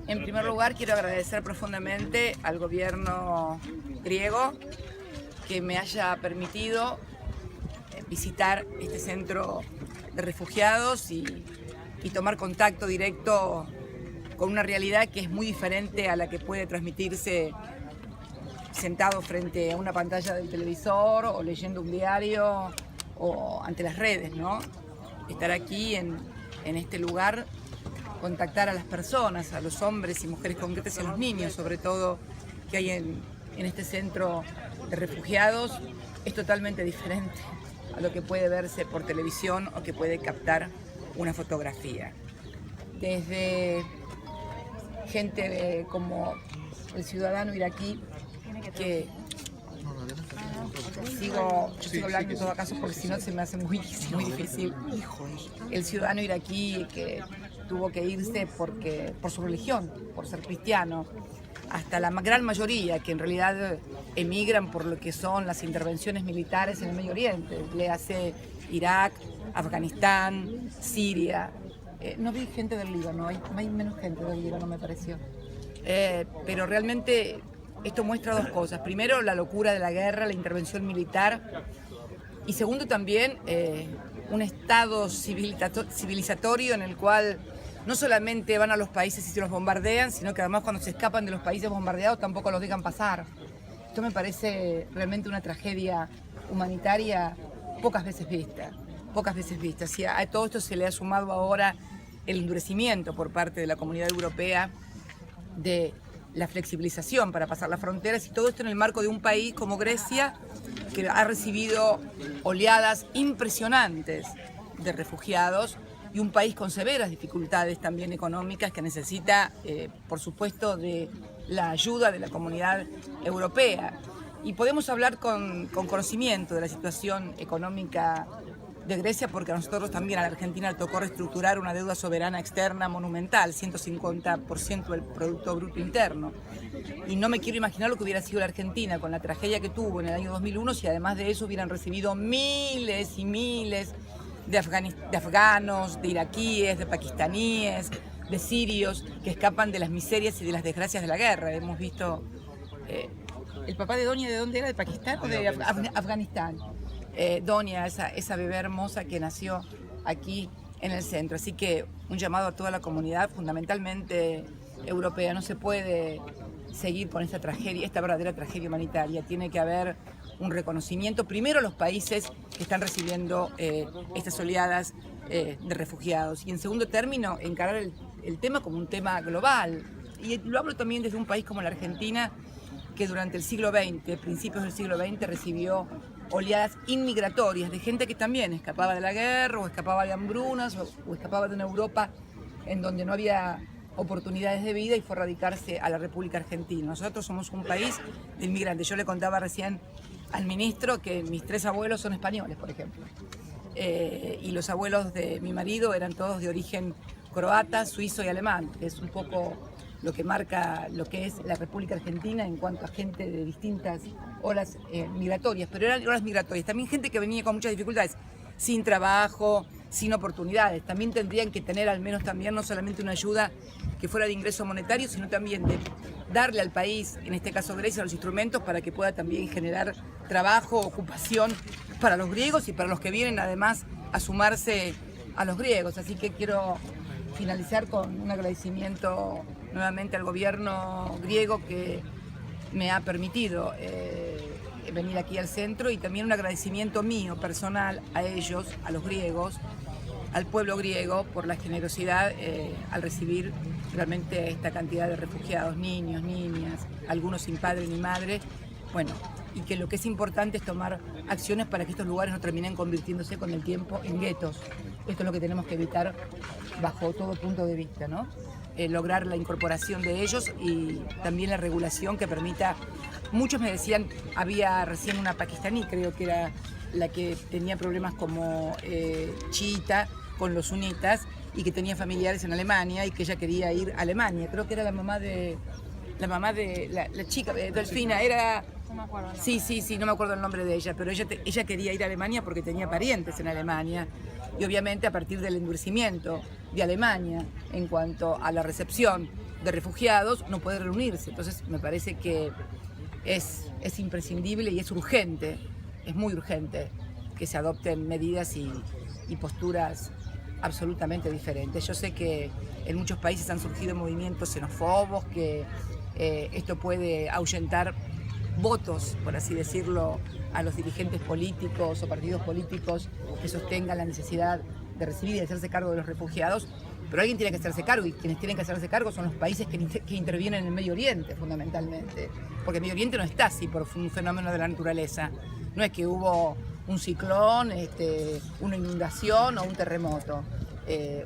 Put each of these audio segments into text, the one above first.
En primer lugar, quiero agradecer profundamente al gobierno griego que me haya permitido visitar este centro de refugiados y tomar contacto directo con una realidad que es muy diferente a la que puede transmitirse sentado frente a una pantalla del televisor o leyendo un diario o ante las redes, ¿no? Estar aquí en este lugar, contactar a las personas, a los hombres y mujeres concretas y a los niños, sobre todo, que hay en este centro de refugiados, es totalmente diferente a lo que puede verse por televisión o que puede captar una fotografía. Desde gente como el ciudadano iraquí, que yo sigo hablando en todo caso porque si no se me hace muy difícil. El ciudadano iraquí que tuvo que irse por su religión, por ser cristiano, hasta la gran mayoría que en realidad emigran por lo que son las intervenciones militares en el Medio Oriente, le hace Irak, Afganistán, Siria. No vi gente del Líbano, hay menos gente del Líbano me pareció. Pero realmente esto muestra dos cosas. Primero, la locura de la guerra, la intervención militar. Y segundo, también un estado civilizatorio en el cual no solamente van a los países y se los bombardean, sino que además cuando se escapan de los países bombardeados tampoco los dejan pasar. Esto me parece realmente una tragedia humanitaria pocas veces vista. Si a todo esto se le ha sumado ahora el endurecimiento por parte de la Comunidad Europea de la flexibilización para pasar las fronteras, y todo esto en el marco de un país como Grecia, que ha recibido oleadas impresionantes de refugiados, y un país con severas dificultades también económicas que necesita, por supuesto, de la ayuda de la Comunidad Europea. Y podemos hablar con conocimiento de la situación económica de Grecia, porque a nosotros también, a la Argentina, le tocó reestructurar una deuda soberana externa monumental, 150% del Producto Bruto Interno. Y no me quiero imaginar lo que hubiera sido la Argentina con la tragedia que tuvo en el año 2001, si además de eso hubieran recibido miles y miles de afganos, de iraquíes, de pakistaníes, de sirios, que escapan de las miserias y de las desgracias de la guerra. Hemos visto... ¿El papá de Doña de dónde era? ¿De Pakistán o de Afganistán? Doña, esa bebé hermosa que nació aquí en el centro. Así que un llamado a toda la comunidad, fundamentalmente europea. No se puede seguir con esta tragedia, esta verdadera tragedia humanitaria. Tiene que haber un reconocimiento, primero a los países que están recibiendo estas oleadas de refugiados. Y en segundo término, encarar el tema como un tema global. Y lo hablo también desde un país como la Argentina, que durante el siglo XX, principios del siglo XX, recibió oleadas inmigratorias de gente que también escapaba de la guerra o escapaba de hambrunas o escapaba de una Europa en donde no había oportunidades de vida y fue a radicarse a la República Argentina. Nosotros somos un país de inmigrantes. Yo le contaba recién al ministro que mis 3 abuelos son españoles, por ejemplo. Y los abuelos de mi marido eran todos de origen croata, suizo y alemán, que es un poco lo que marca lo que es la República Argentina en cuanto a gente de distintas olas migratorias, pero eran olas migratorias, también gente que venía con muchas dificultades, sin trabajo, sin oportunidades. También tendrían que tener al menos también no solamente una ayuda que fuera de ingreso monetario, sino también de darle al país, en este caso Grecia, los instrumentos para que pueda también generar trabajo, ocupación para los griegos y para los que vienen además a sumarse a los griegos. Así que quiero finalizar con un agradecimiento nuevamente al gobierno griego que me ha permitido venir aquí al centro, y también un agradecimiento mío personal a ellos, a los griegos, al pueblo griego, por la generosidad al recibir realmente esta cantidad de refugiados, niños, niñas, algunos sin padre ni madre. Bueno, y que lo que es importante es tomar acciones para que estos lugares no terminen convirtiéndose con el tiempo en guetos. Esto es lo que tenemos que evitar bajo todo punto de vista, ¿no? Lograr la incorporación de ellos y también la regulación que permita. Muchos me decían, había recién una pakistaní, creo que era la que tenía problemas como chiita con los sunitas y que tenía familiares en Alemania y que ella quería ir a Alemania. Creo que era la mamá de la chica, Delfina, era... No me acuerdo. Sí, no me acuerdo el nombre de ella, pero ella quería ir a Alemania porque tenía parientes en Alemania. y obviamente a partir del endurecimiento de Alemania en cuanto a la recepción de refugiados no puede reunirse. Entonces me parece que es imprescindible y es urgente, es muy urgente que se adopten medidas y posturas absolutamente diferentes. Yo sé que en muchos países han surgido movimientos xenofobos, que esto puede ahuyentar votos, por así decirlo, a los dirigentes políticos o partidos políticos que sostengan la necesidad de recibir y de hacerse cargo de los refugiados, pero alguien tiene que hacerse cargo, y quienes tienen que hacerse cargo son los países que intervienen en el Medio Oriente, fundamentalmente, porque el Medio Oriente no está así por un fenómeno de la naturaleza, no es que hubo un ciclón, una inundación o un terremoto.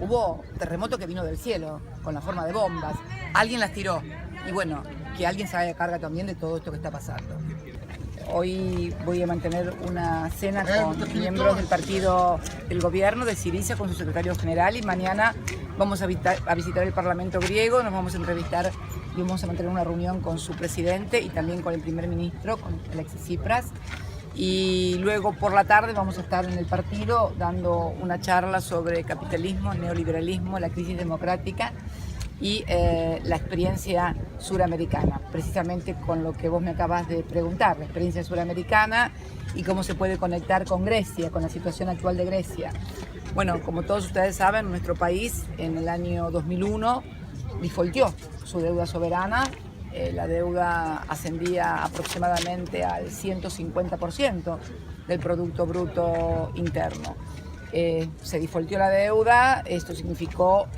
Hubo terremoto que vino del cielo, con la forma de bombas. Alguien las tiró. Y bueno, que alguien se haga cargo también de todo esto que está pasando. Hoy voy a mantener una cena con miembros del partido del gobierno de Syriza, con su secretario general, y mañana vamos a visitar el Parlamento griego, nos vamos a entrevistar y vamos a mantener una reunión con su presidente y también con el primer ministro, con Alexis Tsipras. Y luego por la tarde vamos a estar en el partido dando una charla sobre capitalismo, neoliberalismo, la crisis democrática y la experiencia suramericana, precisamente con lo que vos me acabas de preguntar, la experiencia suramericana y cómo se puede conectar con Grecia, con la situación actual de Grecia. Bueno, como todos ustedes saben, nuestro país en el año 2001 defaultió su deuda soberana. La deuda ascendía aproximadamente al 150% del Producto Bruto Interno. Se defaultió la deuda, esto significó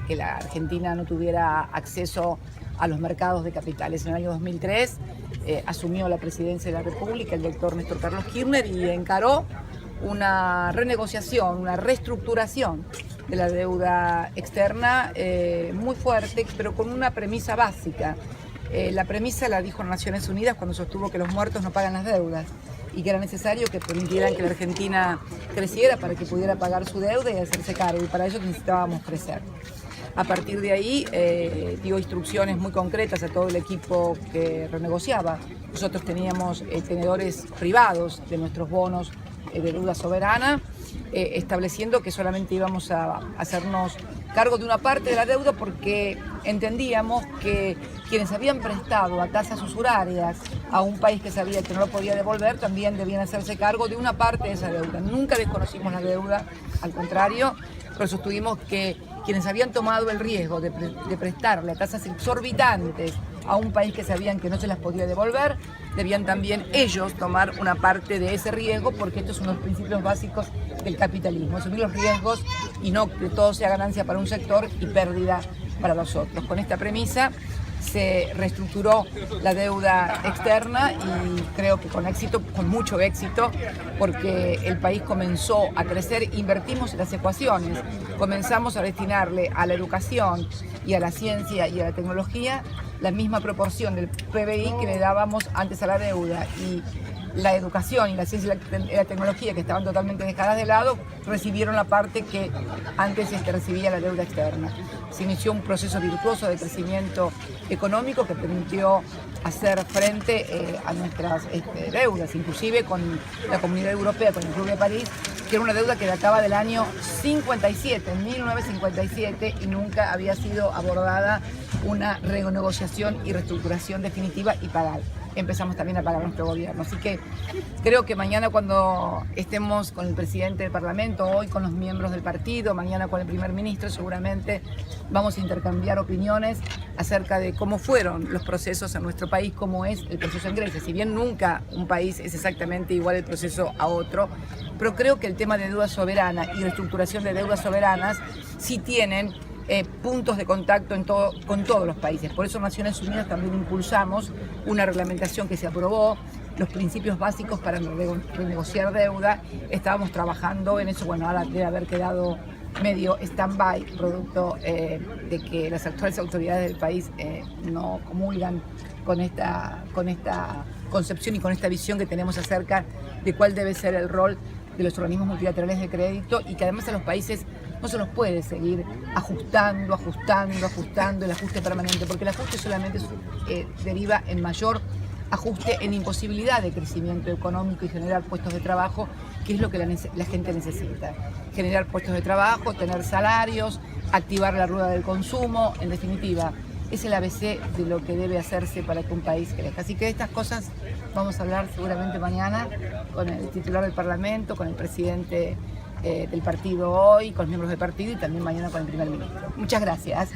que la Argentina no tuviera acceso a los mercados de capitales. En el año 2003 asumió la presidencia de la República el doctor Néstor Carlos Kirchner y encaró una renegociación, una reestructuración de la deuda externa muy fuerte, pero con una premisa básica. La premisa la dijo en Naciones Unidas cuando sostuvo que los muertos no pagan las deudas y que era necesario que permitieran que la Argentina creciera para que pudiera pagar su deuda y hacerse cargo, y para eso necesitábamos crecer. A partir de ahí dio instrucciones muy concretas a todo el equipo que renegociaba. Nosotros teníamos tenedores privados de nuestros bonos de deuda soberana, estableciendo que solamente íbamos a hacernos cargo de una parte de la deuda porque entendíamos que quienes habían prestado a tasas usurarias a un país que sabía que no lo podía devolver también debían hacerse cargo de una parte de esa deuda. Nunca desconocimos la deuda, al contrario, pero sostuvimos que quienes habían tomado el riesgo de prestarle a tasas exorbitantes a un país que sabían que no se las podía devolver, debían también ellos tomar una parte de ese riesgo, porque estos son los principios básicos del capitalismo, asumir los riesgos y no que todo sea ganancia para un sector y pérdida para los otros. Con esta premisa se reestructuró la deuda externa y creo que con éxito, con mucho éxito, porque el país comenzó a crecer, invertimos en las ecuaciones, comenzamos a destinarle a la educación y a la ciencia y a la tecnología la misma proporción del PBI que le dábamos antes a la deuda, y la educación y la ciencia y la tecnología, que estaban totalmente dejadas de lado, recibieron la parte que antes recibía la deuda externa. Se inició un proceso virtuoso de crecimiento económico que permitió hacer frente a nuestras deudas, inclusive con la Comunidad Europea, con el Club de París, que era una deuda que databa del año 57, 1957, y nunca había sido abordada una renegociación y reestructuración definitiva y pagar. Empezamos también a pagar nuestro gobierno. Así que creo que mañana, cuando estemos con el presidente del Parlamento, hoy con los miembros del partido, mañana con el primer ministro, seguramente vamos a intercambiar opiniones acerca de cómo fueron los procesos en nuestro país, cómo es el proceso en Grecia. Si bien nunca un país es exactamente igual el proceso a otro, pero creo que el tema de deuda soberana y reestructuración de deudas soberanas sí tienen puntos de contacto con todos los países. Por eso Naciones Unidas también impulsamos una reglamentación que se aprobó, los principios básicos para renegociar deuda. Estábamos trabajando en eso, bueno, ahora debe haber quedado medio stand-by, producto de que las actuales autoridades del país no comulgan con esta concepción y con esta visión que tenemos acerca de cuál debe ser el rol de los organismos multilaterales de crédito, y que además a los países no se los puede seguir ajustando el ajuste permanente, porque el ajuste solamente deriva en mayor ajuste, en imposibilidad de crecimiento económico y generar puestos de trabajo, qué es lo que la gente necesita. Generar puestos de trabajo, tener salarios, activar la rueda del consumo, en definitiva. Es el ABC de lo que debe hacerse para que un país crezca. Así que de estas cosas vamos a hablar seguramente mañana con el titular del Parlamento, con el presidente del partido hoy, con los miembros del partido y también mañana con el primer ministro. Muchas gracias.